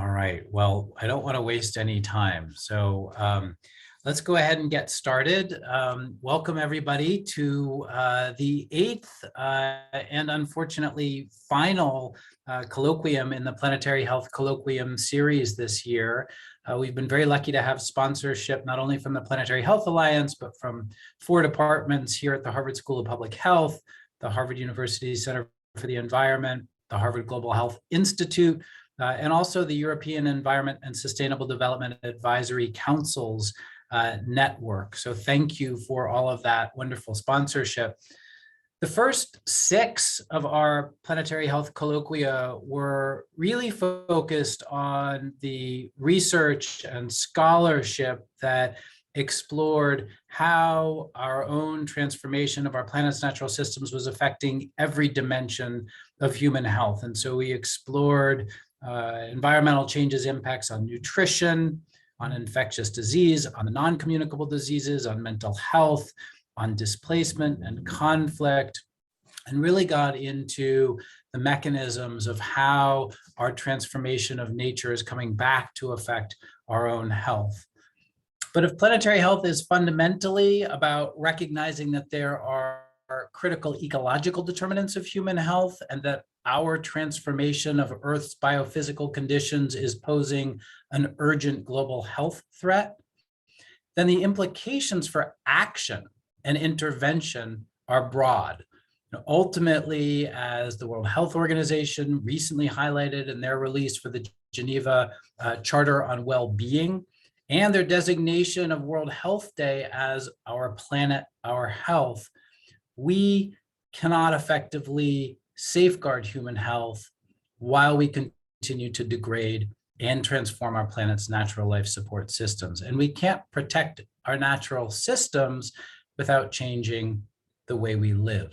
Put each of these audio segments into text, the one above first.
All right. Well, I don't want to waste any time. So let's go ahead and get started. Welcome everybody to the 8th and unfortunately final colloquium in the Planetary Health Colloquium series this year. We've been very lucky to have sponsorship not only from the Planetary Health Alliance, but from 4 departments here at the Harvard School of Public Health, the Harvard University Center for the Environment, the Harvard Global Health Institute, and also the European Environment and Sustainable Development Advisory Council's network. So thank you for all of that wonderful sponsorship. The first 6 of our Planetary Health Colloquia were really focused on the research and scholarship that explored how our own transformation of our planet's natural systems was affecting every dimension of human health. And so we explored environmental changes impacts on nutrition, on infectious disease, on the non-communicable diseases, on mental health, on displacement and conflict, and really got into the mechanisms of how our transformation of nature is coming back to affect our own health. But if planetary health is fundamentally about recognizing that there are critical ecological determinants of human health and that our transformation of Earth's biophysical conditions is posing an urgent global health threat, then the implications for action and intervention are broad. Ultimately, as the World Health Organization recently highlighted in their release for the Geneva Charter on Well-Being and their designation of World Health Day as Our Planet, Our Health, we cannot effectively safeguard human health while we continue to degrade and transform our planet's natural life support systems. And we can't protect our natural systems without changing the way we live.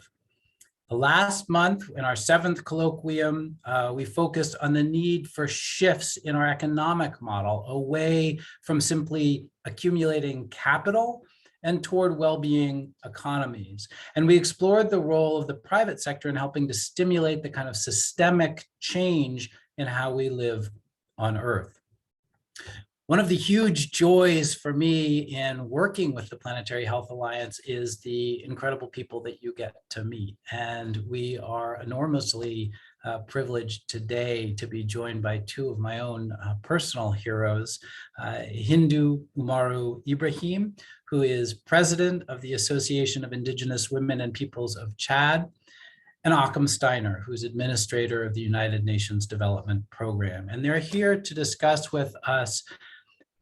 Last month, in our 7th colloquium, we focused on the need for shifts in our economic model away from simply accumulating capital and toward well-being economies. And we explored the role of the private sector in helping to stimulate the kind of systemic change in how we live on Earth. One of the huge joys for me in working with the Planetary Health Alliance is the incredible people that you get to meet. And we are enormously privileged today to be joined by 2 of my own personal heroes, Hindou Oumarou Ibrahim, who is president of the Association of Indigenous Women and Peoples of Chad, and Achim Steiner, who's administrator of the United Nations Development Program. And they're here to discuss with us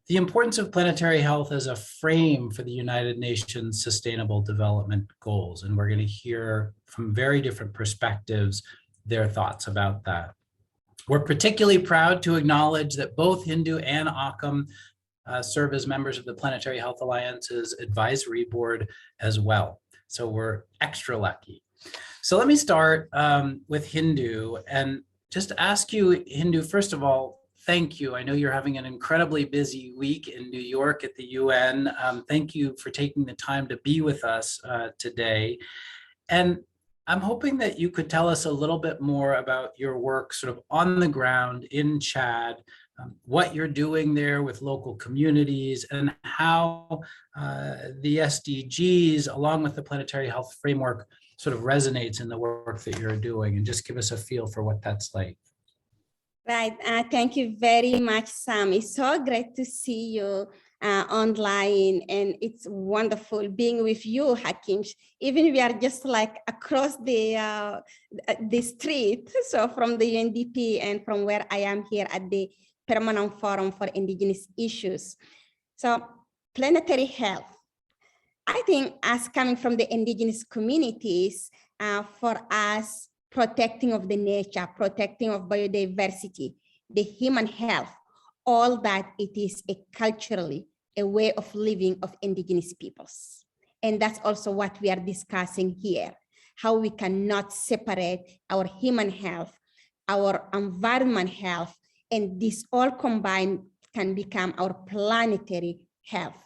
the importance of planetary health as a frame for the United Nations Sustainable Development Goals. And we're going to hear from very different perspectives their thoughts about that. We're particularly proud to acknowledge that both Hindou and Achim serve as members of the Planetary Health Alliance's advisory board as well. So we're extra lucky. So let me start with Hindou and just ask you, Hindou, first of all, thank you. I know you're having an incredibly busy week in New York at the UN. Thank you for taking the time to be with us today. And I'm hoping that you could tell us a little bit more about your work sort of on the ground in Chad, what you're doing there with local communities, and how the SDGs, along with the Planetary Health Framework, sort of resonates in the work that you're doing, and just give us a feel for what that's like. Right. Thank you very much, Sam. It's so great to see you online, and it's wonderful being with you, Achim. Even we are just like across the street, so from the UNDP and from where I am here at the Permanent Forum for Indigenous Issues. So planetary health, I think, as coming from the indigenous communities, for us, protecting of the nature, protecting of biodiversity, the human health, all that it is culturally a way of living of indigenous peoples. And that's also what we are discussing here, how we cannot separate our human health, our environment health, and this all combined can become our planetary health.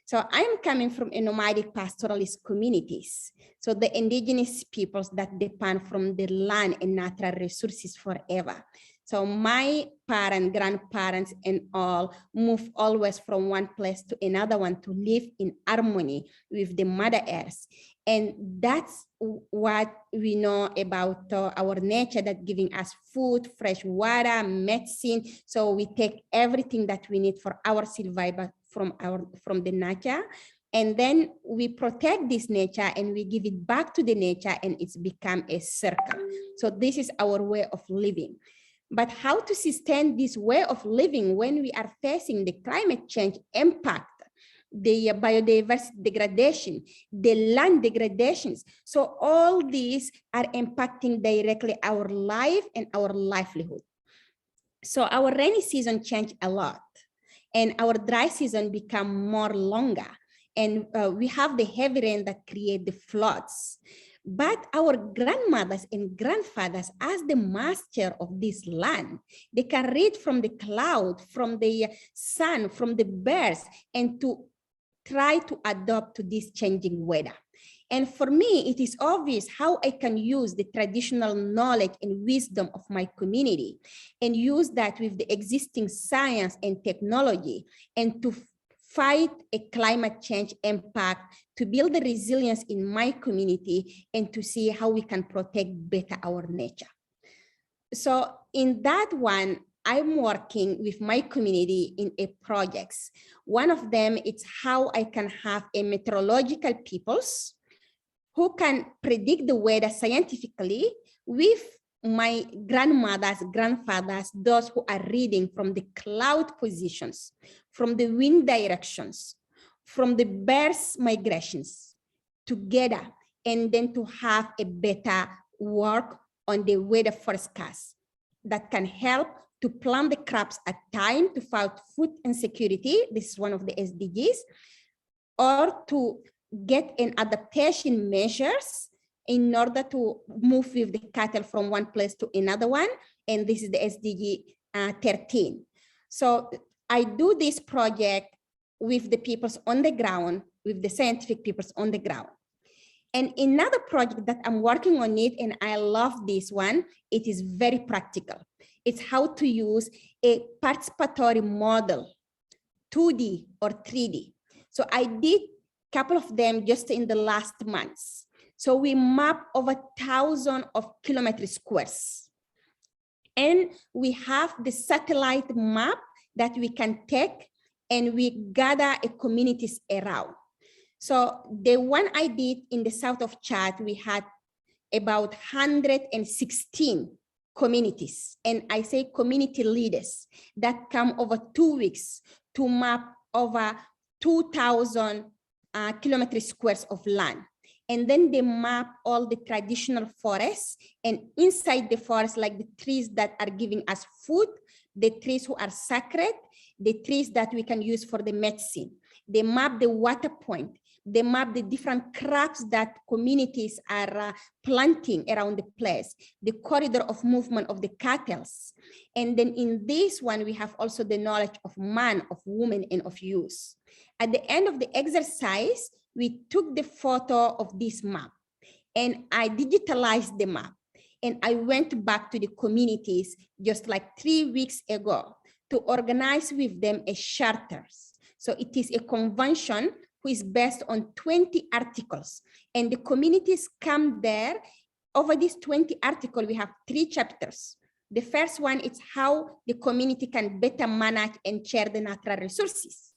So I'm coming from a nomadic pastoralist communities. So the indigenous peoples that depend from the land and natural resources forever. So my parents, grandparents, and all move always from one place to another one to live in harmony with the Mother Earth. And that's what we know about our nature, that giving us food, fresh water, medicine. So we take everything that we need for our survival from the nature. And then we protect this nature and we give it back to the nature, and it's become a circle. So this is our way of living. But how to sustain this way of living when we are facing the climate change impact, the biodiversity degradation, the land degradations? So all these are impacting directly our life and our livelihood. So our rainy season changed a lot, and our dry season become more longer. And we have the heavy rain that create the floods. But our grandmothers and grandfathers, as the master of this land, they can read from the cloud, from the sun, from the birds, and to try to adapt to this changing weather. And for me, it is obvious how I can use the traditional knowledge and wisdom of my community and use that with the existing science and technology, and to fight a climate change impact, to build the resilience in my community, and to see how we can protect better our nature. So in that one, I'm working with my community in a projects. One of them is how I can have a meteorological peoples who can predict the weather scientifically with my grandmothers, grandfathers, those who are reading from the cloud positions, from the wind directions, from the birds' migrations together, and then to have a better work on the weather forecast that can help to plant the crops at time to fight food insecurity. This is one of the SDGs, or to get an adaptation measures in order to move with the cattle from one place to another one. And this is the SDG 13. So I do this project with the peoples on the ground, with the scientific peoples on the ground. And another project that I'm working on it, and I love this one, it is very practical. It's how to use a participatory model, 2D or 3D. So I did a couple of them just in the last months. So we map over 1,000 of kilometer squares. And we have the satellite map that we can take, and we gather a communities around. So the one I did in the south of Chad, we had about 116 communities. And I say community leaders that come over 2 weeks to map over 2,000 kilometer squares of land. And then they map all the traditional forests, and inside the forest, like the trees that are giving us food, the trees who are sacred, the trees that we can use for the medicine. They map the water point. They map the different crops that communities are planting around the place, the corridor of movement of the cattle. And then in this one, we have also the knowledge of man, of woman, and of youth. At the end of the exercise, we took the photo of this map, and I digitalized the map. And I went back to the communities just like 3 weeks ago to organize with them a charter. So it is a convention who is based on 20 articles, and the communities come there. Over these 20 articles, we have 3 chapters. The first one is how the community can better manage and share the natural resources.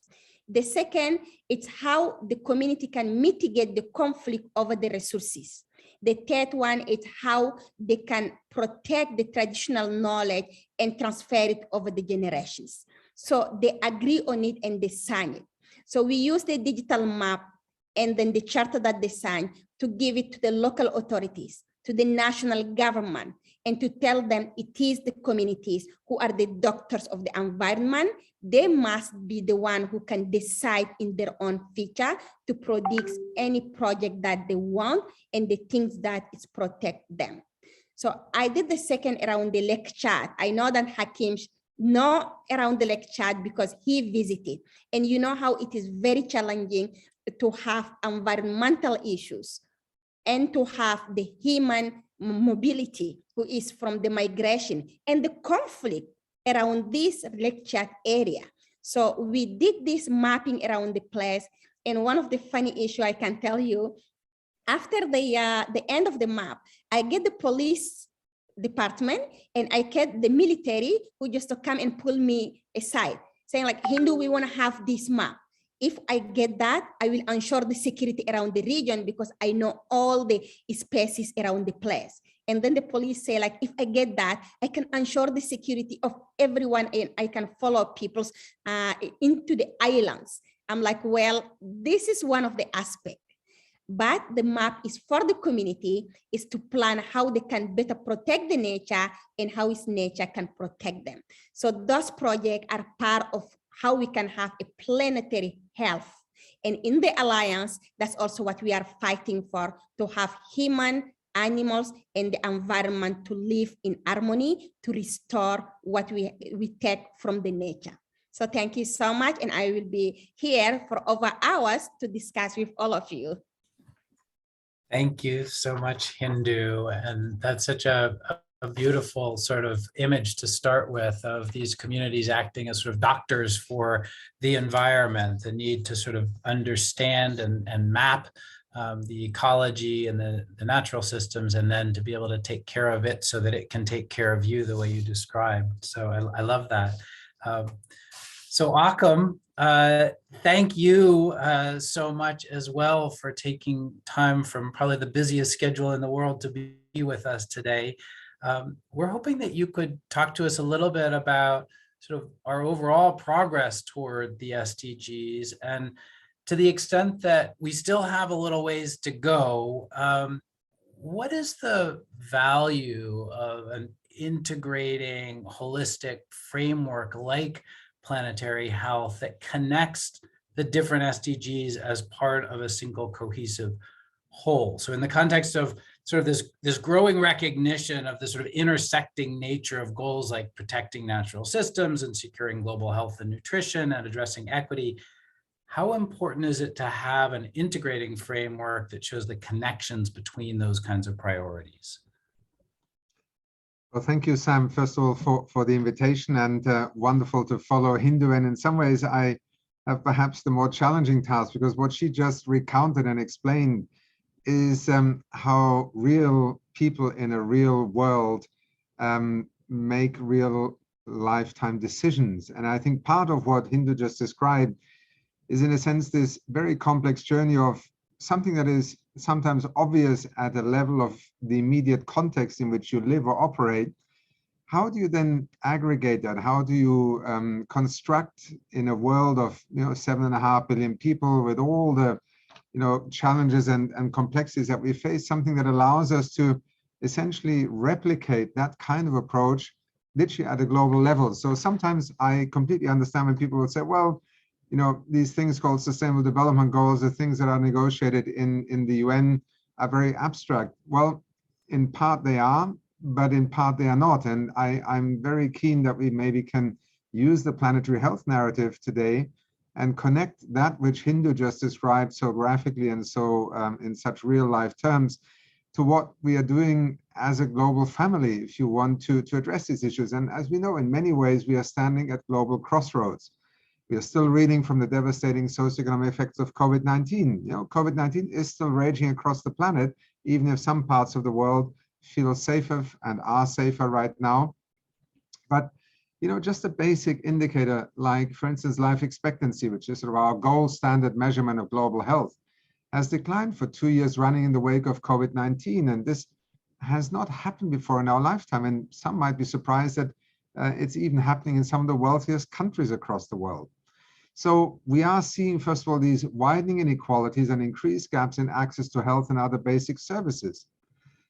The second, it's how the community can mitigate the conflict over the resources. The third one is how they can protect the traditional knowledge and transfer it over the generations. So they agree on it and they sign it. So we use the digital map and then the charter that they sign to give it to the local authorities, to the national government, and to tell them it is the communities who are the doctors of the environment. They must be the one who can decide in their own future to produce any project that they want and the things that is protect them. So I did the second around the Lake Chad. I know that Achim know around the Lake Chad because he visited, and you know how it is very challenging to have environmental issues and to have the human mobility, who is from the migration, and the conflict around this Lake Chad area. So we did this mapping around the place. And one of the funny issue I can tell you, after the end of the map, I get the police department and I get the military who just to come and pull me aside, saying like, Hindou, we want to have this map. If I get that, I will ensure the security around the region because I know all the species around the place. And then the police say like, if I get that, I can ensure the security of everyone and I can follow people into the islands. I'm like, well, this is one of the aspects. But the map is for the community, is to plan how they can better protect the nature and how its nature can protect them. So those projects are part of how we can have a planetary health. And in the Alliance, that's also what we are fighting for, to have human, animals, and the environment to live in harmony, to restore what we take from the nature. So thank you so much. And I will be here for over hours to discuss with all of you. Thank you so much, Hindou. And that's such a beautiful sort of image to start with, of these communities acting as sort of doctors for the environment, the need to sort of understand and map the ecology and the natural systems, and then to be able to take care of it so that it can take care of you the way you described. So I love that. So Achim, thank you so much as well for taking time from probably the busiest schedule in the world to be with us today. We're hoping that you could talk to us a little bit about sort of our overall progress toward the SDGs, and to the extent that we still have a little ways to go, what is the value of an integrating holistic framework like Planetary Health that connects the different SDGs as part of a single cohesive whole? So in the context of sort of this growing recognition of the sort of intersecting nature of goals like protecting natural systems and securing global health and nutrition and addressing equity, how important is it to have an integrating framework that shows the connections between those kinds of priorities? Well, thank you, Sam, first of all, for the invitation, and wonderful to follow Hindou. And in some ways, I have perhaps the more challenging task, because what she just recounted and explained is how real people in a real world make real lifetime decisions. And I think part of what Hindou just described is, in a sense, this very complex journey of something that is sometimes obvious at a level of the immediate context in which you live or operate. How do you then aggregate that? How do you construct, in a world of 7.5 billion people, with all the challenges and complexities that we face, something that allows us to essentially replicate that kind of approach literally at a global level? So sometimes I completely understand when people will say, well, these things called Sustainable Development Goals, the things that are negotiated in the UN, are very abstract. Well, in part they are, but in part they are not. And I'm very keen that we maybe can use the planetary health narrative today and connect that which Hindou just described so graphically and so in such real life terms to what we are doing as a global family, if you want to address these issues. And as we know, in many ways, we are standing at global crossroads. We are still reading from the devastating socioeconomic effects of COVID-19. COVID-19 is still raging across the planet, even if some parts of the world feel safer and are safer right now. But just a basic indicator, like, for instance, life expectancy, which is sort of our gold standard measurement of global health, has declined for 2 years running in the wake of COVID-19. And this has not happened before in our lifetime. And some might be surprised that it's even happening in some of the wealthiest countries across the world. So we are seeing, first of all, these widening inequalities and increased gaps in access to health and other basic services.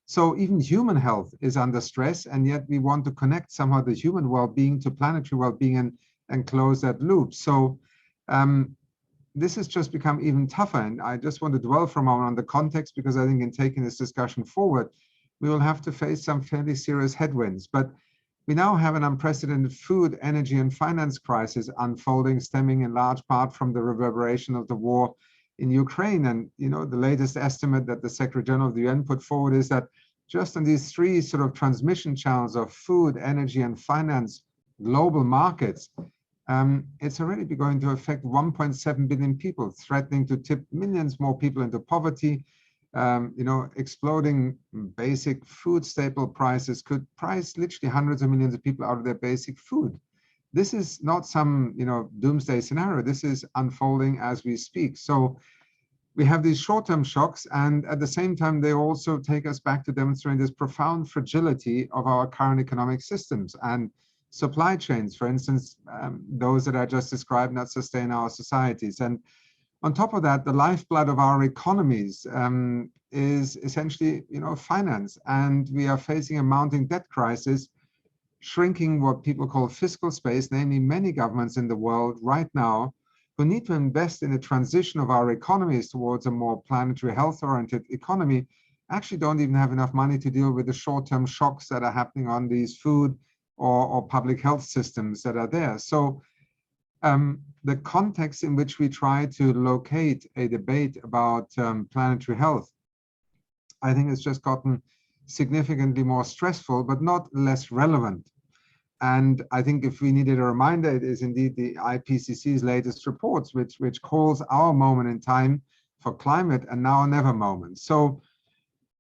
So even human health is under stress, and yet we want to connect somehow the human well-being to planetary well-being and close that loop. So this has just become even tougher. And I just want to dwell for a moment on the context, because I think in taking this discussion forward, we will have to face some fairly serious headwinds. But we now have an unprecedented food, energy, and finance crisis unfolding, stemming in large part from the reverberation of the war in Ukraine. And the latest estimate that the Secretary General of the UN put forward is that just on these three sort of transmission channels of food, energy, and finance, global markets, it's already going to affect 1.7 billion people, threatening to tip millions more people into poverty. Exploding basic food staple prices could price literally hundreds of millions of people out of their basic food. This is not some, doomsday scenario. This is unfolding as we speak. So we have these short-term shocks, and at the same time, they also take us back to demonstrating this profound fragility of our current economic systems and supply chains, for instance, those that I just described, not sustain our societies. And on top of that, the lifeblood of our economies is essentially, finance. And we are facing a mounting debt crisis, shrinking what people call fiscal space, namely many governments in the world right now who need to invest in the transition of our economies towards a more planetary health-oriented economy, actually don't even have enough money to deal with the short-term shocks that are happening on these food or public health systems that are there. So the context in which we try to locate a debate about planetary health, I think it's just gotten significantly more stressful, but not less relevant. And I think if we needed a reminder, it is indeed the IPCC's latest reports, which calls our moment in time for climate a now or never moment. So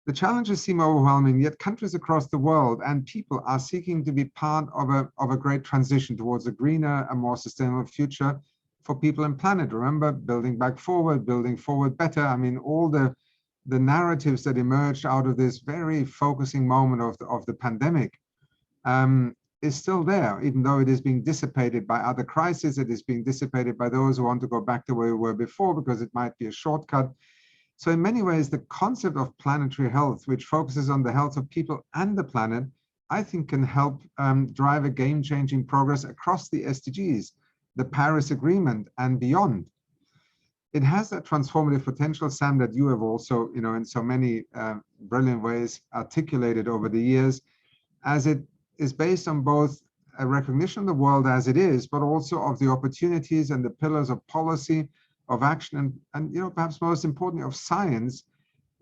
the challenges seem overwhelming, yet countries across the world and people are seeking to be part of a great transition towards a greener and more sustainable future for people and planet. Remember, building back forward, building forward better. I mean, all the narratives that emerged out of this very focusing moment of the pandemic is still there, even though it is being dissipated by other crises. It is being dissipated by those who want to go back to where we were before because it might be a shortcut. So in many ways, the concept of planetary health, which focuses on the health of people and the planet, I think can help drive a game-changing progress across the SDGs, the Paris Agreement, and beyond. It has that transformative potential, Sam, that you have also, in so many brilliant ways articulated over the years, as it is based on both a recognition of the world as it is, but also of the opportunities and the pillars of policy, of action, and perhaps most importantly, of science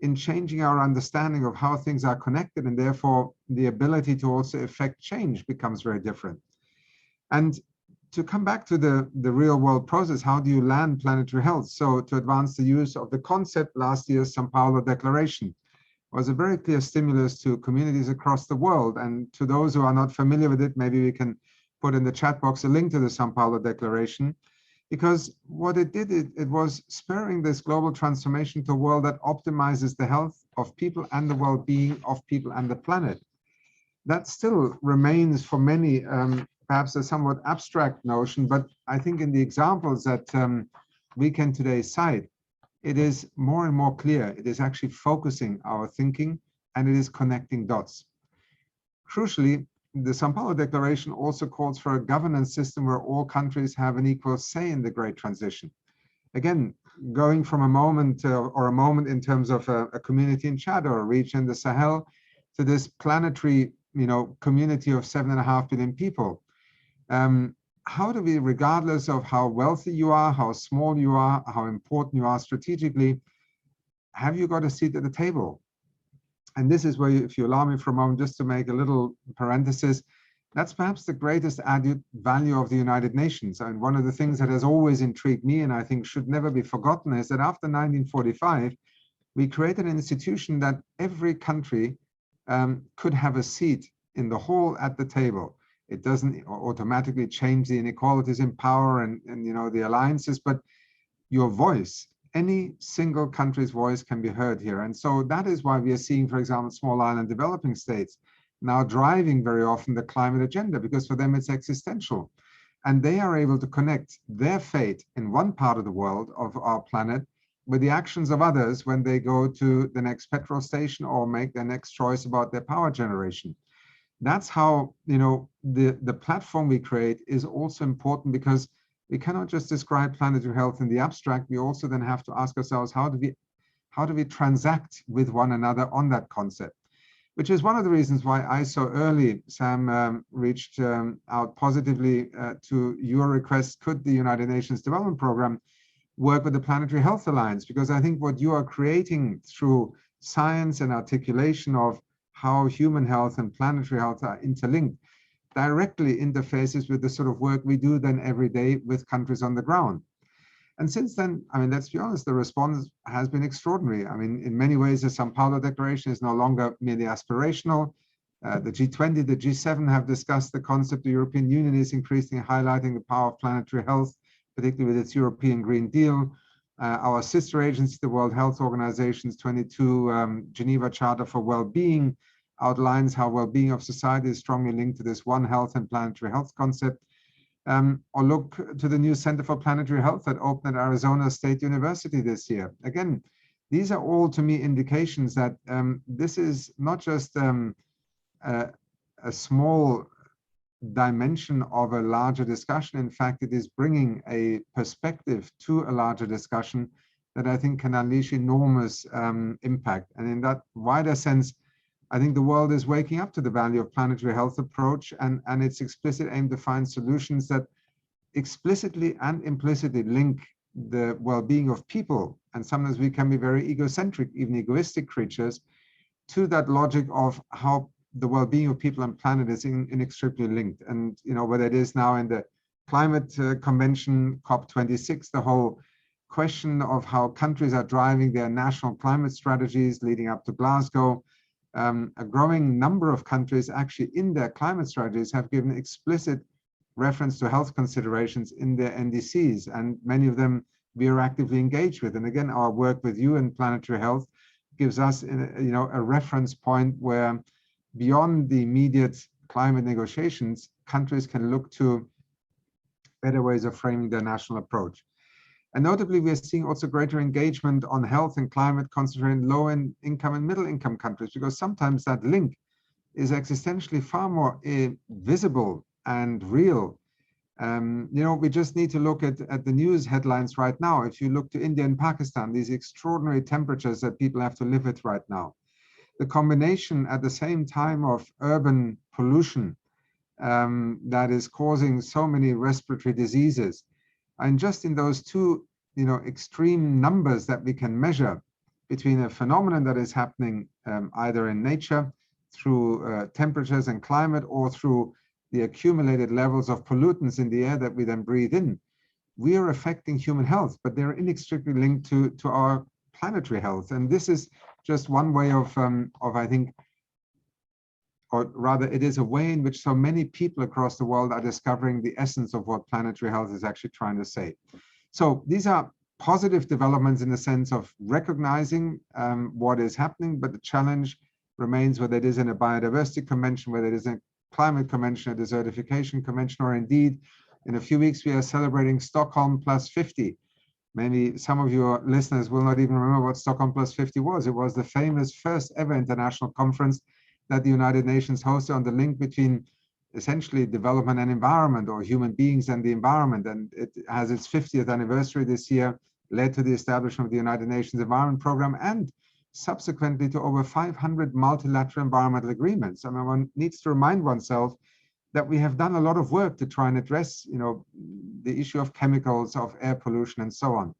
in changing our understanding of how things are connected, and therefore the ability to also affect change becomes very different. And to come back to the real world process, how do you land planetary health? So to advance the use of the concept, last year's São Paulo Declaration was a very clear stimulus to communities across the world. And to those who are not familiar with it, maybe we can put in the chat box a link to the São Paulo Declaration, because what it did, it was spurring this global transformation to a world that optimizes the health of people and the well-being of people and the planet. That still remains for many perhaps a somewhat abstract notion, but I think in the examples that we can today cite, it is more and more clear. It is actually focusing our thinking, and it is connecting dots. Crucially, the São Paulo Declaration also calls for a governance system where all countries have an equal say in the great transition. Again, going from a moment or a moment in terms of a community in Chad or a region in the Sahel to this planetary, community of 7.5 billion people. How do we, regardless of how wealthy you are, how small you are, how important you are strategically, have you got a seat at the table? And this is where, if you allow me for a moment, just to make a little parenthesis, that's perhaps the greatest added value of the United Nations. And one of the things that has always intrigued me, and I think should never be forgotten, is that after 1945, we created an institution that every country could have a seat in the hall at the table. It doesn't automatically change the inequalities in power and the alliances, but your voice, any single country's voice can be heard here. And so that is why we are seeing, for example, small island developing states now driving very often the climate agenda, because for them it's existential. And they are able to connect their fate in one part of the world, of our planet, with the actions of others when they go to the next petrol station or make their next choice about their power generation. That's how, the platform we create is also important, because we cannot just describe planetary health in the abstract. We also then have to ask ourselves, how do we transact with one another on that concept? Which is one of the reasons why I so early, Sam, reached out positively to your request, could the United Nations Development Program work with the Planetary Health Alliance? Because I think what you are creating through science and articulation of how human health and planetary health are interlinked directly interfaces with the sort of work we do then every day with countries on the ground. And since then, I mean, let's be honest, the response has been extraordinary. I mean, in many ways, the São Paulo Declaration is no longer merely aspirational. The G20, the G7 have discussed the concept. The European Union is increasingly highlighting the power of planetary health, particularly with its European Green Deal. Our sister agency, the World Health Organization's 22 Geneva Charter for Well-being outlines how well-being of society is strongly linked to this One Health and planetary health concept. Or look to the new Center for Planetary Health that opened at Arizona State University this year. Again, these are all to me indications that this is not just a small dimension of a larger discussion. In fact, it is bringing a perspective to a larger discussion that I think can unleash enormous impact. And in that wider sense, I think the world is waking up to the value of planetary health approach and its explicit aim to find solutions that explicitly and implicitly link the well-being of people, and sometimes we can be very egocentric, even egoistic creatures, to that logic of how the well-being of people and planet is inextricably linked. And you know, whether it is now in the climate convention, COP26, the whole question of how countries are driving their national climate strategies leading up to Glasgow, a growing number of countries actually in their climate strategies have given explicit reference to health considerations in their NDCs, and many of them we are actively engaged with. And again, our work with you in planetary health gives us, you know, a reference point where beyond the immediate climate negotiations, countries can look to better ways of framing their national approach. And notably, we are seeing also greater engagement on health and climate concentrated in low-income and middle-income countries, because sometimes that link is existentially far more visible and real. You know, we just need to look at the news headlines right now. If you look to India and Pakistan, these extraordinary temperatures that people have to live with right now, the combination at the same time of urban pollution that is causing so many respiratory diseases. And just in those two, you know, extreme numbers that we can measure between a phenomenon that is happening either in nature through temperatures and climate, or through the accumulated levels of pollutants in the air that we then breathe in, we are affecting human health, but they're inextricably linked to our planetary health. And this is just one way of I think, or rather it is a way in which so many people across the world are discovering the essence of what planetary health is actually trying to say. So these are positive developments in the sense of recognizing what is happening, but the challenge remains, whether it is in a biodiversity convention, whether it is a climate convention, a desertification convention, or indeed in a few weeks we are celebrating Stockholm plus 50. Maybe some of your listeners will not even remember what Stockholm plus 50 was. It was the famous first ever international conference that the United Nations hosted on the link between essentially development and environment, or human beings and the environment. And it has its 50th anniversary this year, led to the establishment of the United Nations Environment Programme, and subsequently to over 500 multilateral environmental agreements. I mean, one needs to remind oneself that we have done a lot of work to try and address, you know, the issue of chemicals, of air pollution, and so on.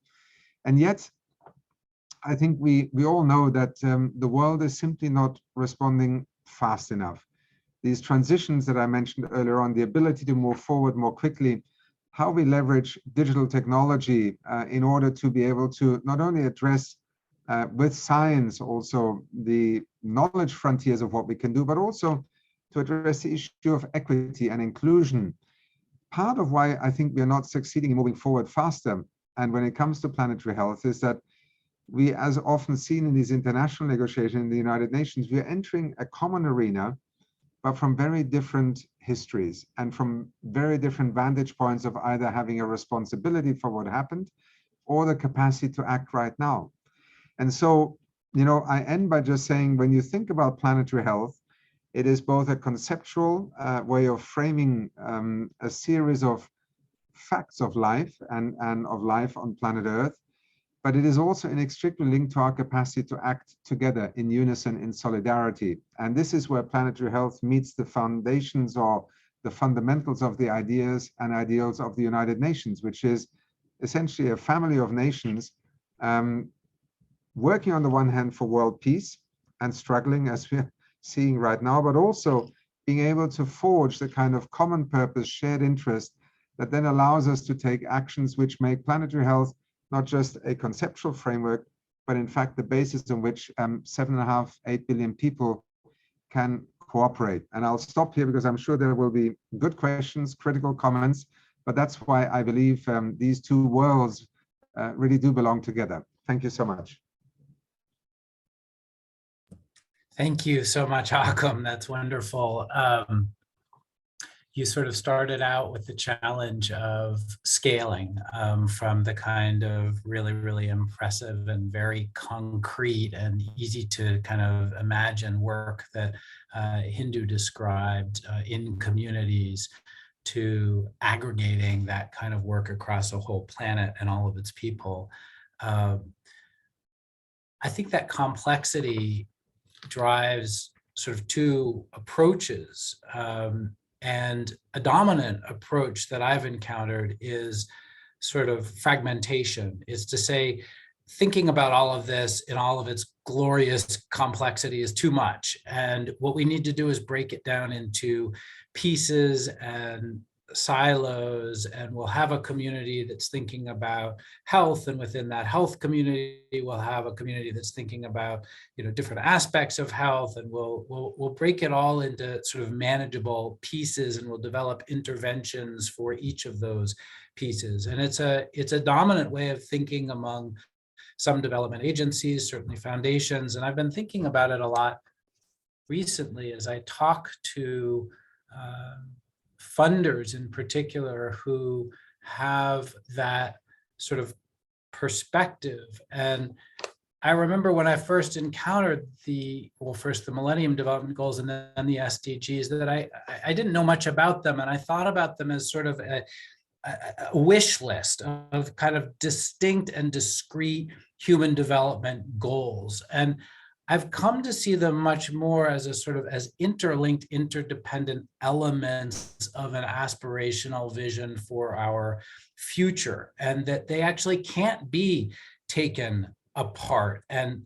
And yet, I think we all know that the world is simply not responding fast enough. These transitions that I mentioned earlier on, the ability to move forward more quickly, how we leverage digital technology in order to be able to not only address with science also the knowledge frontiers of what we can do, but also to address the issue of equity and inclusion. Part of why I think we are not succeeding in moving forward faster, and when it comes to planetary health, is that we, as often seen in these international negotiations in the United Nations, we are entering a common arena, but from very different histories and from very different vantage points of either having a responsibility for what happened or the capacity to act right now. And so, you know, I end by just saying, when you think about planetary health, it is both a conceptual way of framing a series of facts of life and of life on planet Earth, but it is also inextricably linked to our capacity to act together in unison, in solidarity. And this is where planetary health meets the foundations or the fundamentals of the ideas and ideals of the United Nations, which is essentially a family of nations working on the one hand for world peace and struggling, as we seeing right now, but also being able to forge the kind of common purpose, shared interest that then allows us to take actions which make planetary health not just a conceptual framework, but in fact the basis on which 7.5, 8 billion people can cooperate. And I'll stop here because I'm sure there will be good questions, critical comments, but that's why I believe these two worlds really do belong together. Thank you so much. Thank you so much, Achim. That's wonderful. You sort of started out with the challenge of scaling from the kind of really, really impressive and very concrete and easy to kind of imagine work that Hindou described in communities to aggregating that kind of work across a whole planet and all of its people. I think that complexity drives sort of two approaches. And a dominant approach that I've encountered is sort of fragmentation, is to say, thinking about all of this in all of its glorious complexity is too much. And what we need to do is break it down into pieces and silos, and we'll have a community that's thinking about health, and within that health community we'll have a community that's thinking about, you know, different aspects of health, and we'll break it all into sort of manageable pieces, and we'll develop interventions for each of those pieces. And it's a dominant way of thinking among some development agencies, certainly foundations, and I've been thinking about it a lot recently as I talk to funders in particular who have that sort of perspective. And I remember when I first encountered the Millennium Development Goals and then the SDGs, that I didn't know much about them. And I thought about them as sort of a wish list of kind of distinct and discrete human development goals. And I've come to see them much more as a sort of as interlinked, interdependent elements of an aspirational vision for our future, and that they actually can't be taken apart and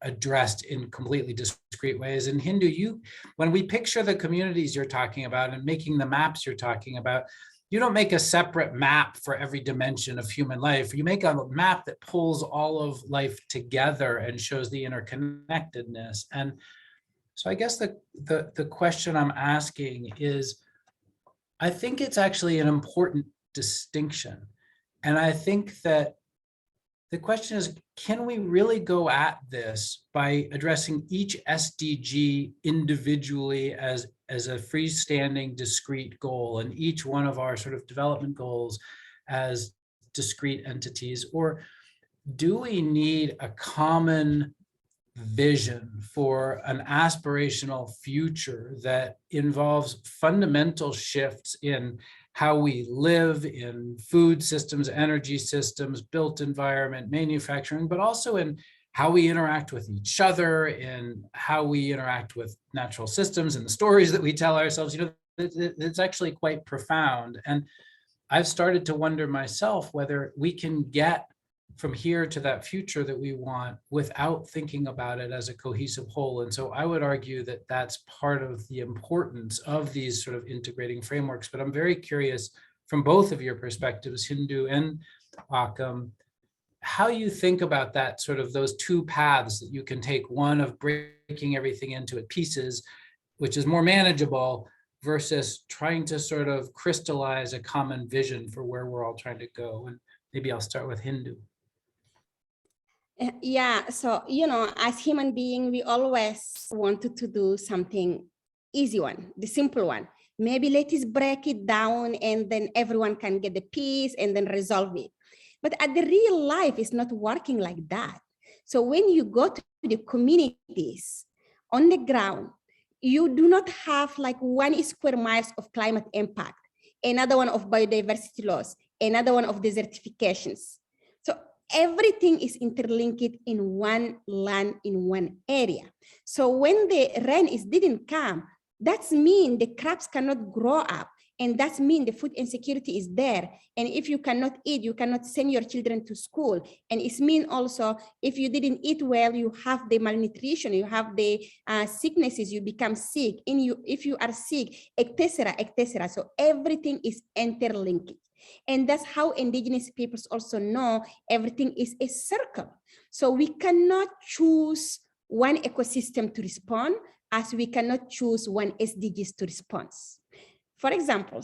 addressed in completely discrete ways. And Hindou, when we picture the communities you're talking about and making the maps you're talking about, you don't make a separate map for every dimension of human life. You make a map that pulls all of life together and shows the interconnectedness. And so I guess the question I'm asking is, I think it's actually an important distinction. And I think that the question is, can we really go at this by addressing each SDG individually as a freestanding discrete goal, and each one of our sort of development goals as discrete entities? Or do we need a common vision for an aspirational future that involves fundamental shifts in how we live, in food systems, energy systems, built environment, manufacturing, but also in how we interact with each other, in how we interact with natural systems, and the stories that we tell ourselves? You know, it's actually quite profound. And I've started to wonder myself whether we can get from here to that future that we want without thinking about it as a cohesive whole. And so I would argue that that's part of the importance of these sort of integrating frameworks. But I'm very curious from both of your perspectives, Hindou and Achim, how you think about that, sort of those two paths that you can take, one of breaking everything into pieces, which is more manageable, versus trying to sort of crystallize a common vision for where we're all trying to go. And maybe I'll start with Hindou. Yeah, so, you know, as human beings, we always wanted to do something easy one, the simple one. Maybe let us break it down and then everyone can get the piece and then resolve it. But at the real life, it's not working like that. So when you go to the communities on the ground, you do not have like 1 square miles of climate impact, another one of biodiversity loss, another one of desertifications. So everything is interlinked in one land, in one area. So when the rain didn't come, that means the crops cannot grow up. And that means the food insecurity is there. And if you cannot eat, you cannot send your children to school. And it means also, if you didn't eat well, you have the malnutrition, you have the sicknesses, you become sick. If you are sick, etc., etc. So everything is interlinked. And that's how indigenous peoples also know everything is a circle. So we cannot choose one ecosystem to respond, as we cannot choose one SDGs to respond. For example,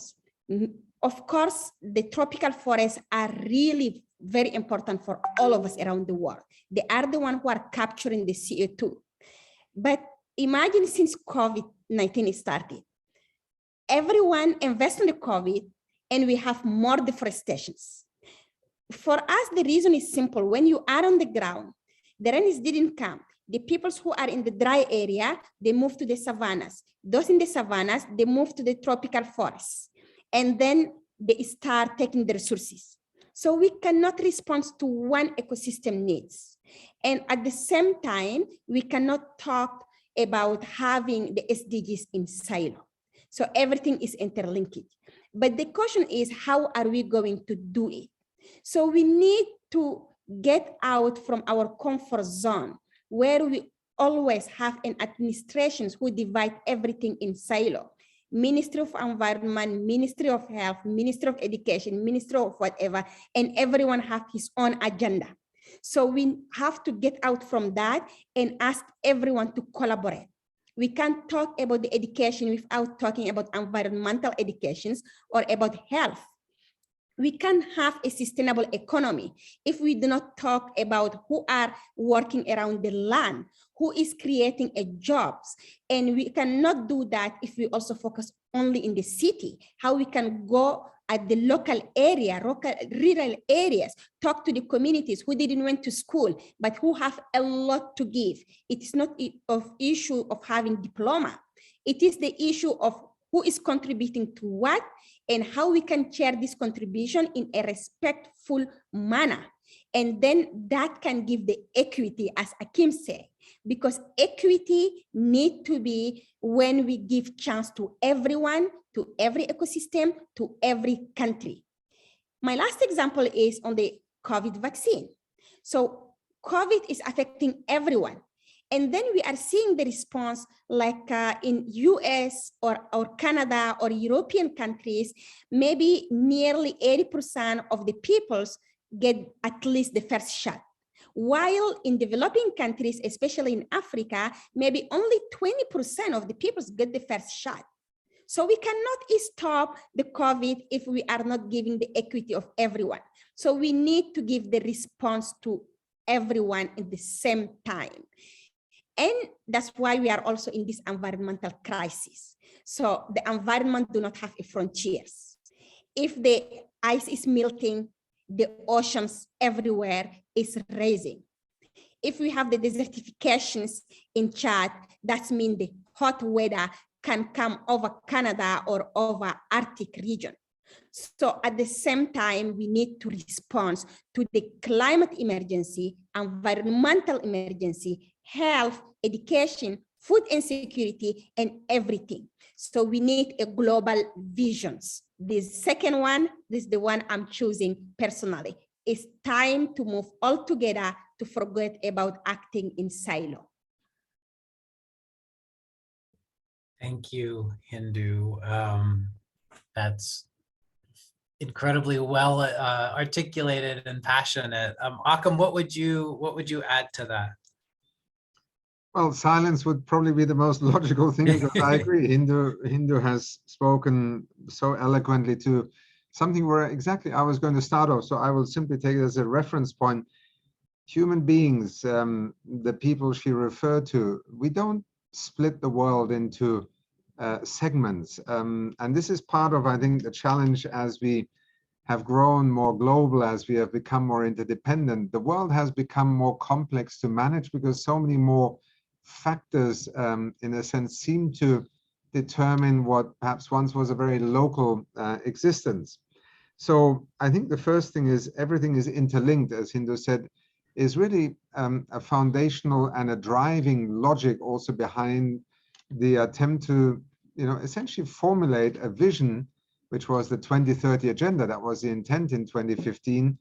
of course, the tropical forests are really very important for all of us around the world. They are the ones who are capturing the CO2. But imagine since COVID-19 started, everyone invests in the COVID and we have more deforestations. For us, the reason is simple. When you are on the ground, the rains didn't come. The peoples who are in the dry area, they move to the savannas. Those in the savannas, they move to the tropical forests. And then they start taking the resources. So we cannot respond to one ecosystem needs. And at the same time, we cannot talk about having the SDGs in silo. So everything is interlinked. But the question is, how are we going to do it? So we need to get out from our comfort zone, where we always have an administrations who divide everything in silo. Ministry of Environment, Ministry of Health, Ministry of Education, Ministry of whatever, and everyone have his own agenda. So we have to get out from that and ask everyone to collaborate. We can't talk about the education without talking about environmental educations or about health. We can have a sustainable economy if we do not talk about who are working around the land, who is creating jobs. And we cannot do that if we also focus only in the city, how we can go at the local area, rural areas, talk to the communities who didn't went to school, but who have a lot to give. It is not of issue of having diploma. It is the issue of who is contributing to what and how we can share this contribution in a respectful manner. And then that can give the equity, as Achim said, because equity need to be when we give chance to everyone, to every ecosystem, to every country. My last example is on the COVID vaccine. So COVID is affecting everyone. And then we are seeing the response like in US or Canada or European countries, maybe nearly 80% of the peoples get at least the first shot. While in developing countries, especially in Africa, maybe only 20% of the peoples get the first shot. So we cannot stop the COVID if we are not giving the equity of everyone. So we need to give the response to everyone at the same time. And that's why we are also in this environmental crisis. So the environment do not have frontiers. If the ice is melting, the oceans everywhere is rising. If we have the desertifications in Chad, that means the hot weather can come over Canada or over Arctic region. So at the same time, we need to respond to the climate emergency, environmental emergency, health, education, food insecurity, and everything. So we need a global visions. The second one, this is the one I'm choosing personally. It's time to move all together to forget about acting in silo. Thank you, Hindou. That's incredibly well articulated and passionate. Achim, what would you add to that? Well, silence would probably be the most logical thing, because I agree. Hindou has spoken so eloquently to something where exactly I was going to start off. So I will simply take it as a reference point. Human beings, the people she referred to, we don't split the world into segments. And this is part of, I think, the challenge as we have grown more global, as we have become more interdependent. The world has become more complex to manage because so many more factors, in a sense, seem to determine what perhaps once was a very local existence. So I think the first thing is everything is interlinked, as Hindou said, is really a foundational and a driving logic also behind the attempt to, essentially formulate a vision which was the 2030 agenda. That was the intent in 2015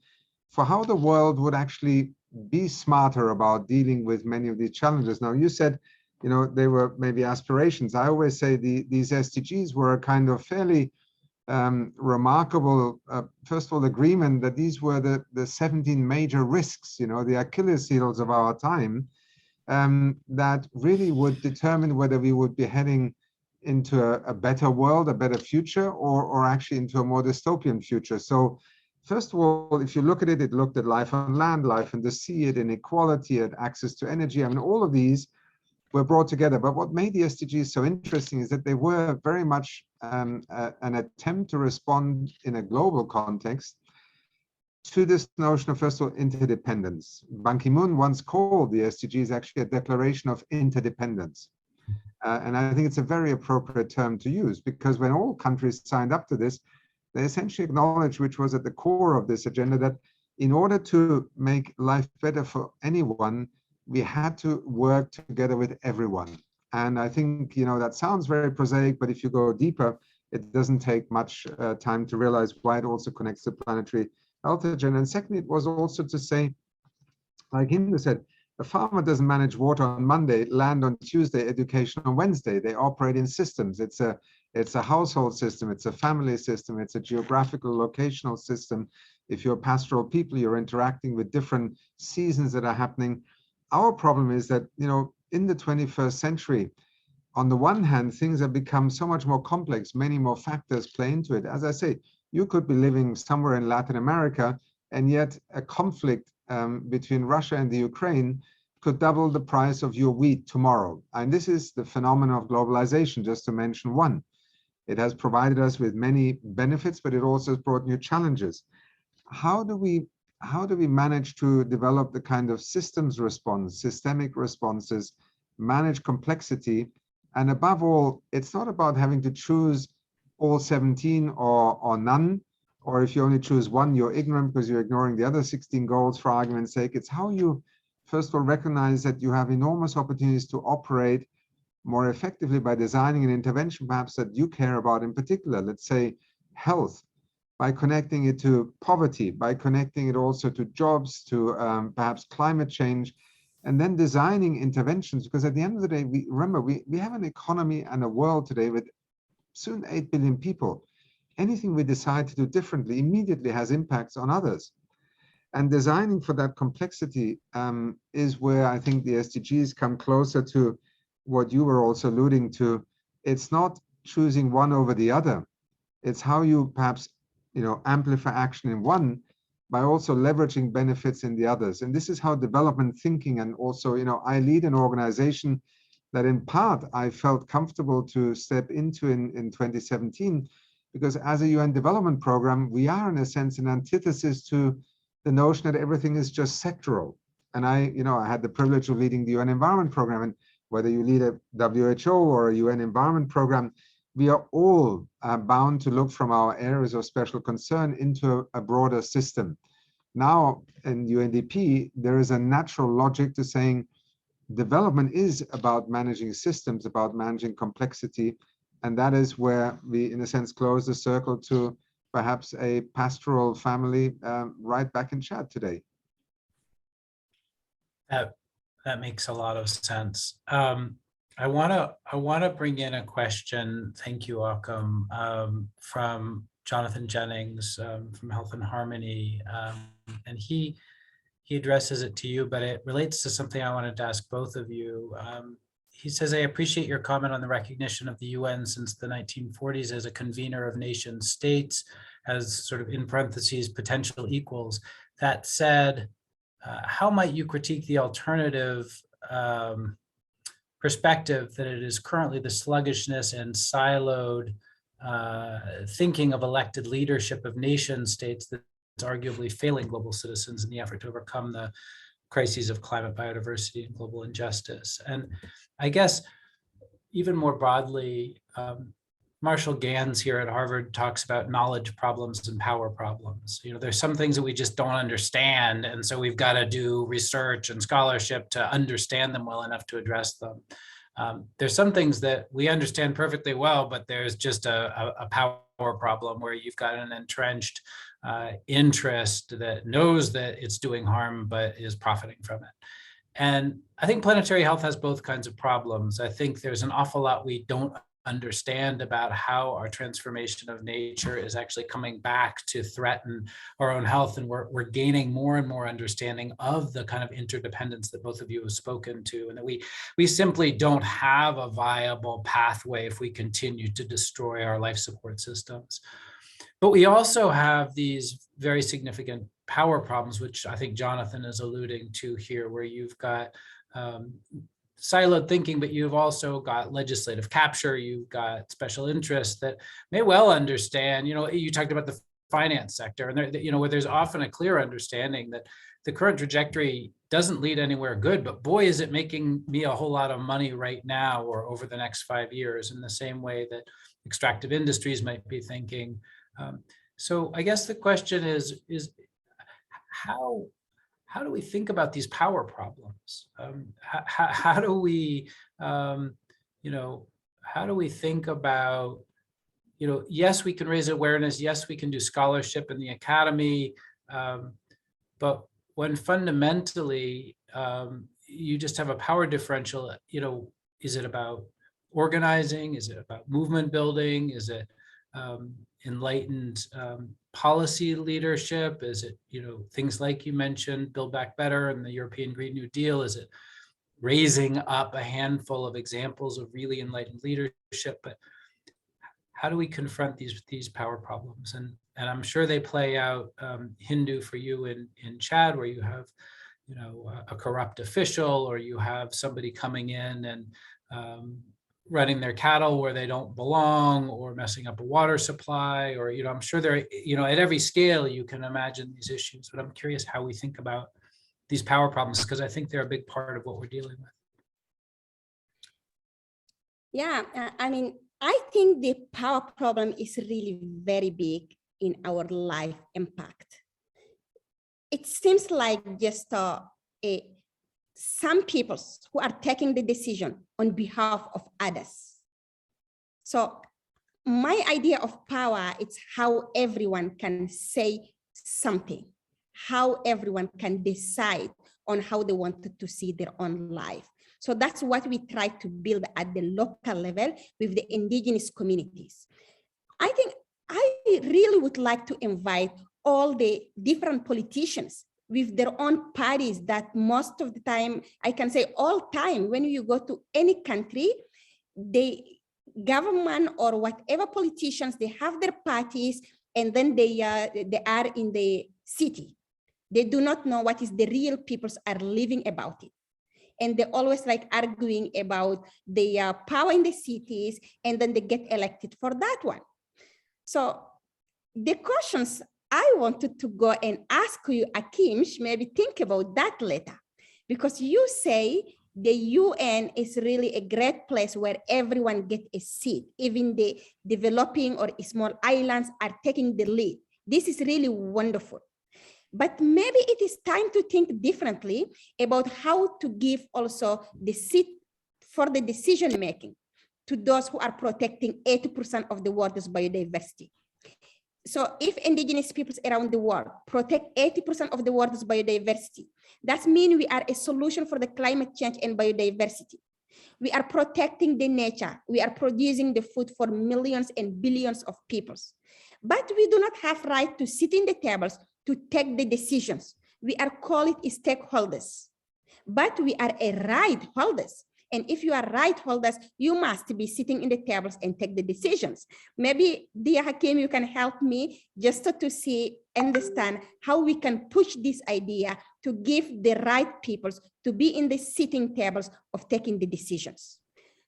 for how the world would actually be smarter about dealing with many of these challenges. Now, you said, you know, they were maybe aspirations. I always say these SDGs were a kind of fairly remarkable, first of all, agreement that these were the 17 major risks, you know, the Achilles heels of our time, that really would determine whether we would be heading into a better world, a better future, or actually into a more dystopian future. So first of all, if you look at it, it looked at life on land, life in the sea, at inequality, at access to energy. I mean, all of these were brought together. But what made the SDGs so interesting is that they were very much an attempt to respond in a global context to this notion of, first of all, interdependence. Ban Ki-moon once called the SDGs actually a declaration of interdependence. And I think it's a very appropriate term to use, because when all countries signed up to this, they essentially acknowledged, which was at the core of this agenda, that in order to make life better for anyone, we had to work together with everyone. And I think, you know, that sounds very prosaic, but if you go deeper, it doesn't take much time to realize why it also connects to planetary health agenda. And secondly, it was also to say, like Hindou said, a farmer doesn't manage water on Monday, land on Tuesday, education on Wednesday. They operate in systems. It's a household system, it's a family system, it's a geographical locational system. If you're pastoral people, you're interacting with different seasons that are happening. Our problem is that, you know, in the 21st century, on the one hand, things have become so much more complex, many more factors play into it. As I say, you could be living somewhere in Latin America, and yet a conflict between Russia and the Ukraine could double the price of your wheat tomorrow. And this is the phenomenon of globalization, just to mention one. It has provided us with many benefits, but it also has brought new challenges. How do we manage to develop the kind of systems response, systemic responses, manage complexity? And above all, it's not about having to choose all 17 or none, or if you only choose one, you're ignorant because you're ignoring the other 16 goals for argument's sake. It's how you, first of all, recognize that you have enormous opportunities to operate more effectively by designing an intervention perhaps that you care about in particular, let's say health, by connecting it to poverty, by connecting it also to jobs, to perhaps climate change, and then designing interventions, because at the end of the day, we have an economy and a world today with soon 8 billion people. Anything we decide to do differently immediately has impacts on others. And designing for that complexity is where I think the SDGs come closer to what you were also alluding to. It's not choosing one over the other. It's how you perhaps, you know, amplify action in one by also leveraging benefits in the others. And this is how development thinking, and also, you know, I lead an organization that in part I felt comfortable to step into in 2017, because as a UN development program, we are in a sense an antithesis to the notion that everything is just sectoral. And I had the privilege of leading the UN environment program, and whether you lead a WHO or a UN environment program, we are all bound to look from our areas of special concern into a broader system. Now in UNDP, there is a natural logic to saying development is about managing systems, about managing complexity. And that is where we, in a sense, close the circle to perhaps a pastoral family right back in Chad today. That makes a lot of sense. I want to bring in a question. Thank you, Achim, from Jonathan Jennings from Health and Harmony, and he addresses it to you, but it relates to something I wanted to ask both of you. He says, I appreciate your comment on the recognition of the UN since the 1940s as a convener of nation states, as sort of in parentheses, potential equals. That said, how might you critique the alternative perspective that it is currently the sluggishness and siloed thinking of elected leadership of nation states that's arguably failing global citizens in the effort to overcome the crises of climate, biodiversity, and global injustice? And I guess even more broadly, Marshall Gans here at Harvard talks about knowledge problems and power problems. You know, there's some things that we just don't understand, and so we've got to do research and scholarship to understand them well enough to address them. There's some things that we understand perfectly well, but there's just a power problem where you've got an entrenched interest that knows that it's doing harm but is profiting from it. And I think planetary health has both kinds of problems. I think there's an awful lot we don't understand about how our transformation of nature is actually coming back to threaten our own health. And we're gaining more and more understanding of the kind of interdependence that both of you have spoken to, and that we simply don't have a viable pathway if we continue to destroy our life support systems. But we also have these very significant power problems, which I think Jonathan is alluding to here, where you've got siloed thinking, but you've also got legislative capture, you've got special interests that may well understand, you talked about the finance sector, and there, where there's often a clear understanding that the current trajectory doesn't lead anywhere good, but boy, is it making me a whole lot of money right now or over the next 5 years, in the same way that extractive industries might be thinking. So I guess the question is how do we think about these power problems? How do we, how do we think about, yes, we can raise awareness, yes, we can do scholarship in the academy, but when fundamentally you just have a power differential, is it about organizing? Is it about movement building? Is it enlightened policy leadership? Is it, things like you mentioned, Build Back Better and the European Green New Deal? Is it raising up a handful of examples of really enlightened leadership? But how do we confront these power problems? And I'm sure they play out, Hindou, for you in Chad, where you have, a corrupt official, or you have somebody coming in and running their cattle where they don't belong, or messing up a water supply, or, I'm sure they're, at every scale you can imagine these issues, but I'm curious how we think about these power problems, because I think they're a big part of what we're dealing with. Yeah, I think the power problem is really very big in our life impact. It seems like just some people who are taking the decision on behalf of others. So my idea of power is how everyone can say something, how everyone can decide on how they wanted to see their own life. So that's what we try to build at the local level with the indigenous communities. I think I really would like to invite all the different politicians with their own parties that most of the time, I can say all time, when you go to any country, the government or whatever politicians, they have their parties, and then they are in the city. They do not know what is the real peoples are living about it. And they always like arguing about the power in the cities, and then they get elected for that one. So the questions I wanted to go and ask you, Achim, maybe think about that later, because you say the UN is really a great place where everyone gets a seat. Even the developing or small islands are taking the lead. This is really wonderful. But maybe it is time to think differently about how to give also the seat for the decision making to those who are protecting 80% of the world's biodiversity. So if indigenous peoples around the world protect 80% of the world's biodiversity, that means we are a solution for the climate change and biodiversity. We are protecting the nature. We are producing the food for millions and billions of peoples. But we do not have right to sit in the tables to take the decisions. We are called stakeholders, but we are a right holders. And if you are right holders, you must be sitting in the tables and take the decisions. Maybe, dear Achim, you can help me just to understand how we can push this idea to give the right peoples to be in the sitting tables of taking the decisions.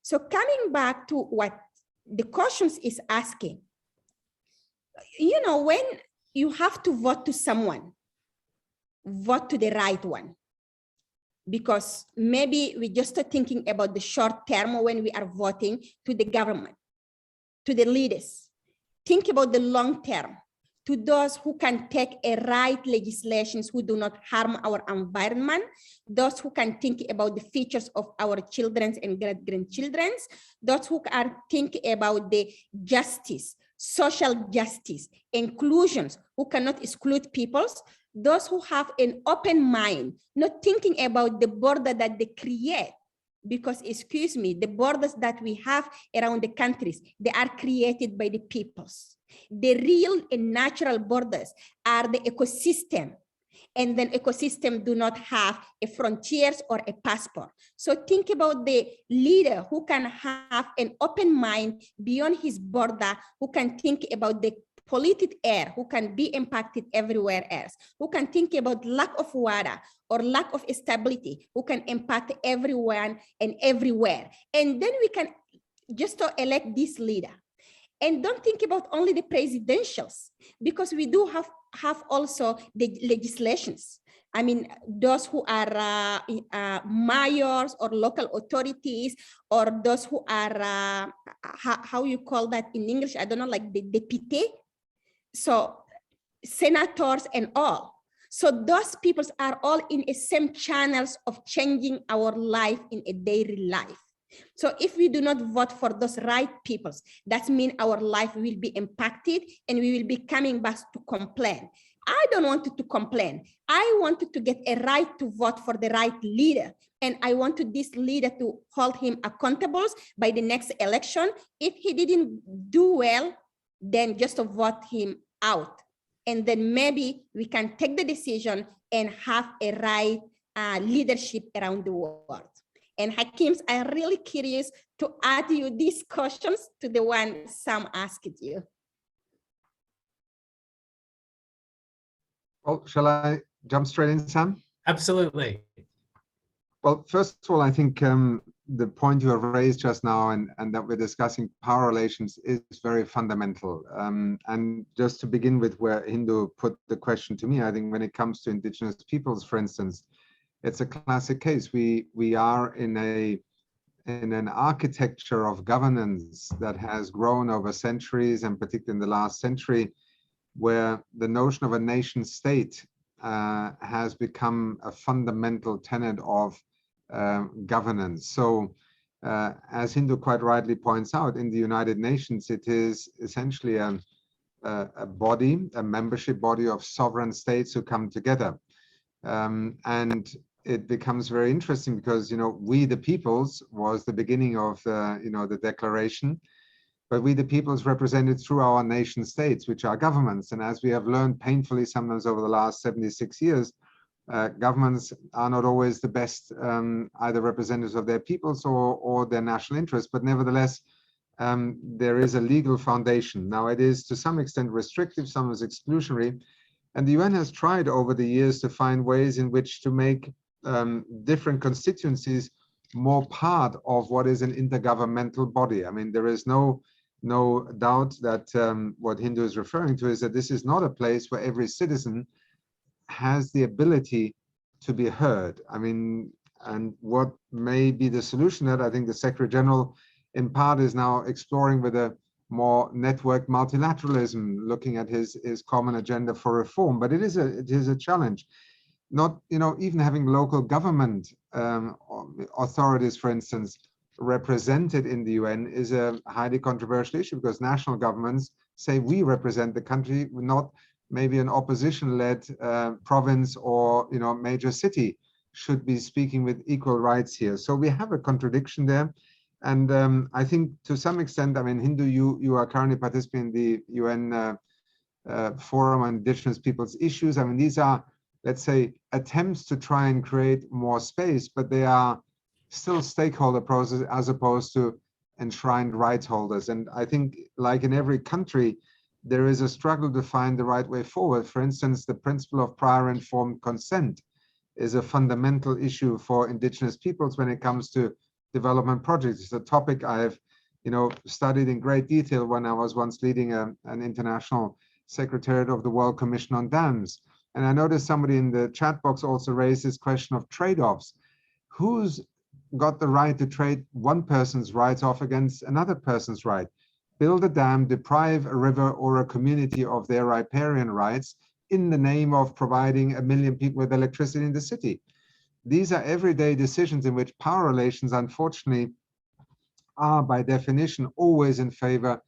So coming back to what the questions is asking, when you have to vote to someone, vote to the right one. Because maybe we're just thinking about the short term when we are voting to the government, to the leaders. Think about the long term, to those who can take a right legislations who do not harm our environment, those who can think about the futures of our children and great-grandchildren, those who are thinking about the justice social justice, inclusions, who cannot exclude peoples, those who have an open mind, not thinking about the border that they create. Because, excuse me, the borders that we have around the countries, they are created by the peoples. The real and natural borders are the ecosystem. And then ecosystem do not have a frontiers or a passport. So think about the leader who can have an open mind beyond his border, who can think about the polluted air, who can be impacted everywhere else, who can think about lack of water or lack of stability, who can impact everyone and everywhere. And then we can just elect this leader. And don't think about only the presidentials, because we do have also the legislations. I mean, those who are mayors or local authorities, or those who are, how you call that in English? I don't know, like the député. So senators and all. So those people are all in the same channels of changing our life in a daily life. So if we do not vote for those right peoples, that means our life will be impacted and we will be coming back to complain. I don't want to complain. I wanted to get a right to vote for the right leader. And I wanted this leader to hold him accountable by the next election. If he didn't do well, then just to vote him out. And then maybe we can take the decision and have a right leadership around the world. And Achim, I'm really curious to add you these questions to the one Sam asked you. Well, shall I jump straight in, Sam? Absolutely. Well, first of all, I think the point you have raised just now and that we're discussing power relations is very fundamental. And just to begin with where Hindou put the question to me, I think when it comes to indigenous peoples, for instance, it's a classic case. We are in an architecture of governance that has grown over centuries, and particularly in the last century, where the notion of a nation state has become a fundamental tenet of governance. So as Hindou quite rightly points out, in the United Nations, it is essentially a body, a membership body of sovereign states who come together. And it becomes very interesting because, we the peoples was the beginning of the declaration, but we the peoples represented through our nation states, which are governments. And as we have learned painfully sometimes over the last 76 years, governments are not always the best either representatives of their peoples or their national interests, but nevertheless, there is a legal foundation. Now it is to some extent restrictive, some is exclusionary, and the UN has tried over the years to find ways in which to make different constituencies more part of what is an intergovernmental body. I mean, there is no doubt that what Hindou is referring to is that this is not a place where every citizen has the ability to be heard. I mean, and what may be the solution that I think the Secretary General in part is now exploring with a more networked multilateralism, looking at his common agenda for reform. But it is a challenge. Not, even having local government authorities, for instance, represented in the UN is a highly controversial issue, because national governments say we represent the country, not maybe an opposition-led province or major city should be speaking with equal rights here. So we have a contradiction there. And I think to some extent, I mean, Hindou, you are currently participating in the UN Forum on Indigenous Peoples Issues. I mean, these are, let's say, attempts to try and create more space, but they are still stakeholder process as opposed to enshrined rights holders. And I think, like in every country, there is a struggle to find the right way forward. For instance, the principle of prior informed consent is a fundamental issue for indigenous peoples when it comes to development projects. It's a topic I've studied in great detail when I was once leading an international secretariat of the World Commission on Dams. And I noticed somebody in the chat box also raised this question of trade-offs. Who's got the right to trade one person's rights off against another person's right? Build a dam, deprive a river or a community of their riparian rights in the name of providing 1 million people with electricity in the city. These are everyday decisions in which power relations, unfortunately, are by definition always in favor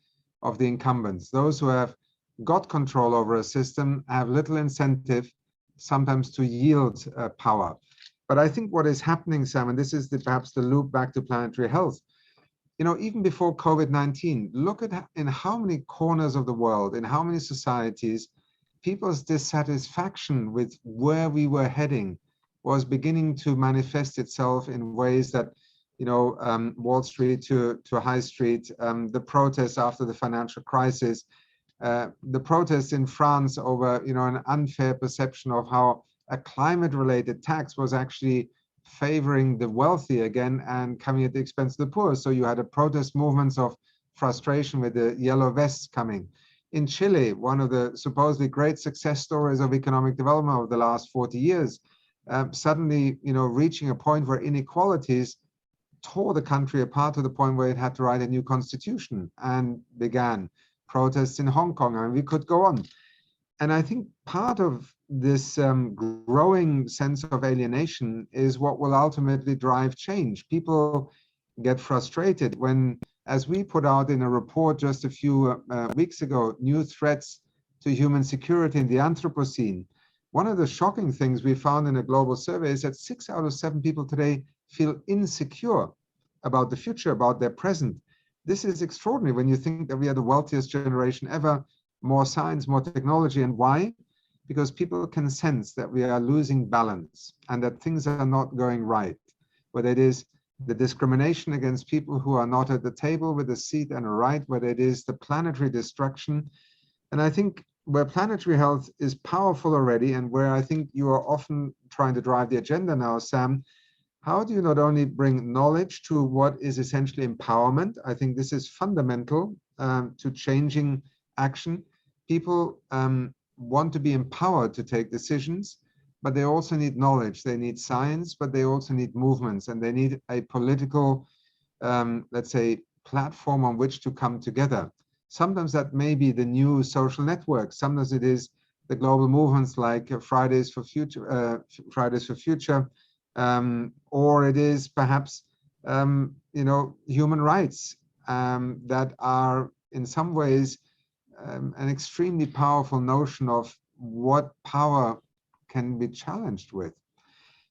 of the incumbents. Those who have got control over a system have little incentive sometimes to yield power. But I think what is happening, Sam, and this is perhaps the loop back to planetary health, even before COVID-19, look at in how many corners of the world, in how many societies, people's dissatisfaction with where we were heading was beginning to manifest itself in ways that, Wall Street to High Street, the protests after the financial crisis, the protests in France over, an unfair perception of how a climate-related tax was actually favoring the wealthy again and coming at the expense of the poor. So you had a protest movements of frustration with the yellow vests coming. In Chile, one of the supposedly great success stories of economic development over the last 40 years, suddenly, reaching a point where inequalities tore the country apart to the point where it had to write a new constitution, and began protests in Hong Kong. I mean, we could go on. And I think part of this growing sense of alienation is what will ultimately drive change. People get frustrated when, as we put out in a report just a few weeks ago, new threats to human security in the Anthropocene. One of the shocking things we found in a global survey is that 6 out of 7 people today feel insecure about the future, about their present. This is extraordinary when you think that we are the wealthiest generation ever, more science, more technology. And why? Because people can sense that we are losing balance and that things are not going right, whether it is the discrimination against people who are not at the table with a seat and a right, whether it is the planetary destruction. And I think where planetary health is powerful already, and where I think you are often trying to drive the agenda now, Sam, how do you not only bring knowledge to what is essentially empowerment? I think this is fundamental to changing action. People want to be empowered to take decisions, but they also need knowledge. They need science, but they also need movements, and they need a political, let's say, platform on which to come together. Sometimes that may be the new social network. Sometimes it is the global movements like Fridays for Future, or it is perhaps, human rights that are in some ways an extremely powerful notion of what power can be challenged with.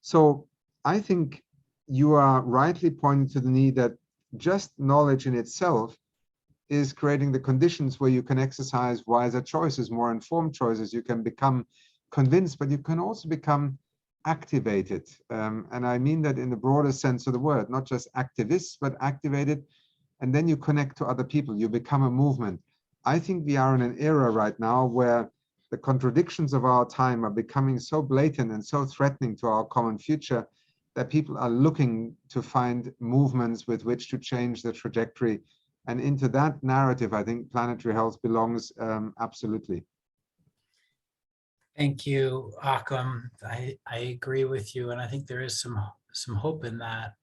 So I think you are rightly pointing to the need that just knowledge in itself is creating the conditions where you can exercise wiser choices, more informed choices. You can become convinced, but you can also become activated. And I mean that in the broader sense of the word, not just activists, but activated. And then you connect to other people. You become a movement. I think we are in an era right now where the contradictions of our time are becoming so blatant and so threatening to our common future that people are looking to find movements with which to change the trajectory. And into that narrative, I think planetary health belongs absolutely. Thank you, Achim. I agree with you, and I think there is some hope in that.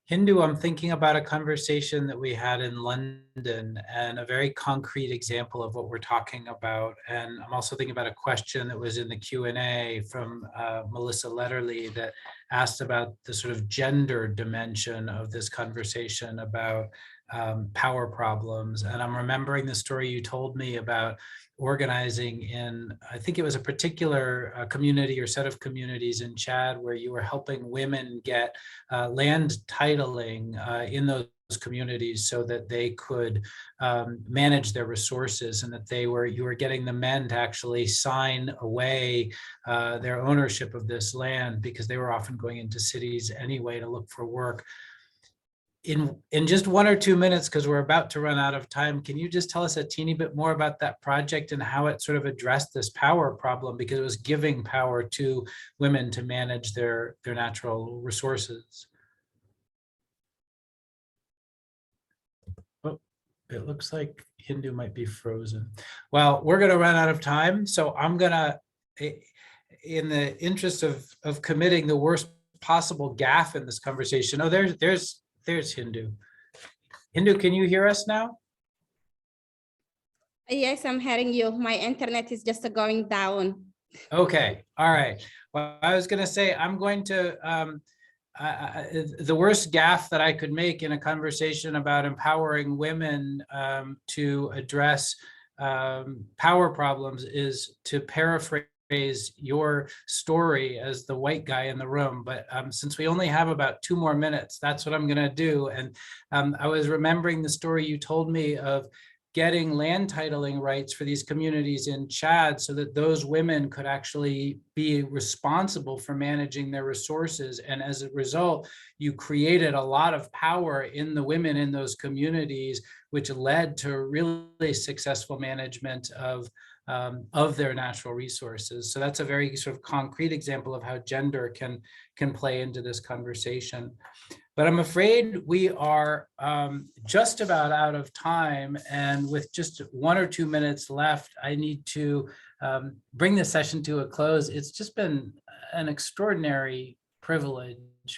Hindou, I'm thinking about a conversation that we had in London and a very concrete example of what we're talking about. And I'm also thinking about a question that was in the Q&A from Melissa Letterly that asked about the sort of gender dimension of this conversation about power problems. And I'm remembering the story you told me about organizing in, I think it was a particular community or set of communities in Chad where you were helping women get land titling in those communities so that they could manage their resources, and that you were getting the men to actually sign away their ownership of this land because they were often going into cities anyway to look for work. In just 1 or 2 minutes, because we're about to run out of time, can you just tell us a teeny bit more about that project and how it sort of addressed this power problem, because it was giving power to women to manage their natural resources? Oh, it looks like Hindou might be frozen. Well, we're going to run out of time, so I'm going to, in the interest of committing the worst possible gaffe in this conversation. Oh, there's Hindou. Hindou, can you hear us now? Yes, I'm hearing you. My internet is just going down. Okay, all right. Well, I was going to say I'm going to the worst gaffe that I could make in a conversation about empowering women to address power problems is to paraphrase your story as the white guy in the room. But since we only have about 2 more minutes, that's what I'm going to do. And I was remembering the story you told me of getting land titling rights for these communities in Chad so that those women could actually be responsible for managing their resources. And as a result, you created a lot of power in the women in those communities, which led to really successful management of their natural resources. So that's a very sort of concrete example of how gender can play into this conversation. But I'm afraid we are just about out of time, and with just 1 or 2 minutes left, I need to bring this session to a close. It's just been an extraordinary privilege,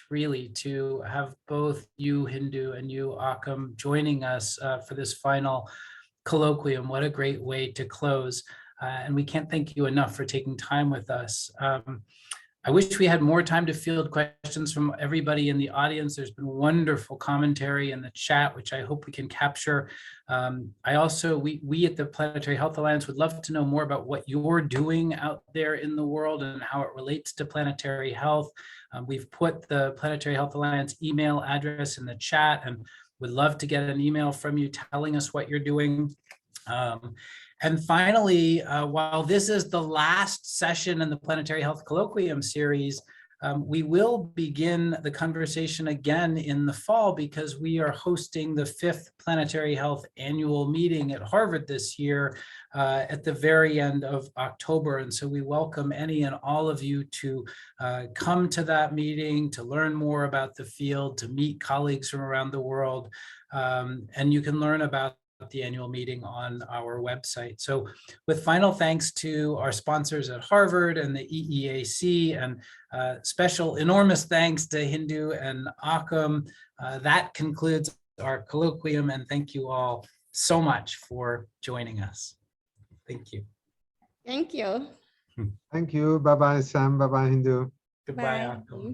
really, to have both you, Hindou, and you, Achim, joining us for this final colloquium. What a great way to close. And we can't thank you enough for taking time with us. I wish we had more time to field questions from everybody in the audience. There's been wonderful commentary in the chat, which I hope we can capture. I also, we at the Planetary Health Alliance would love to know more about what you're doing out there in the world and how it relates to planetary health. We've put the Planetary Health Alliance email address in the chat and would love to get an email from you telling us what you're doing. And finally, while this is the last session in the Planetary Health Colloquium series, we will begin the conversation again in the fall because we are hosting the 5th Planetary Health Annual Meeting at Harvard this year at the very end of October. And so we welcome any and all of you to come to that meeting, to learn more about the field, to meet colleagues from around the world. And you can learn about the annual meeting on our website. So with final thanks to our sponsors at Harvard and the EEAC, and special enormous thanks to Hindou and Achim, that concludes our colloquium, and thank you all so much for joining us. Thank you. Thank you. Thank you. Bye-bye, Sam. Bye-bye, Hindou. Goodbye, Bye. Achim.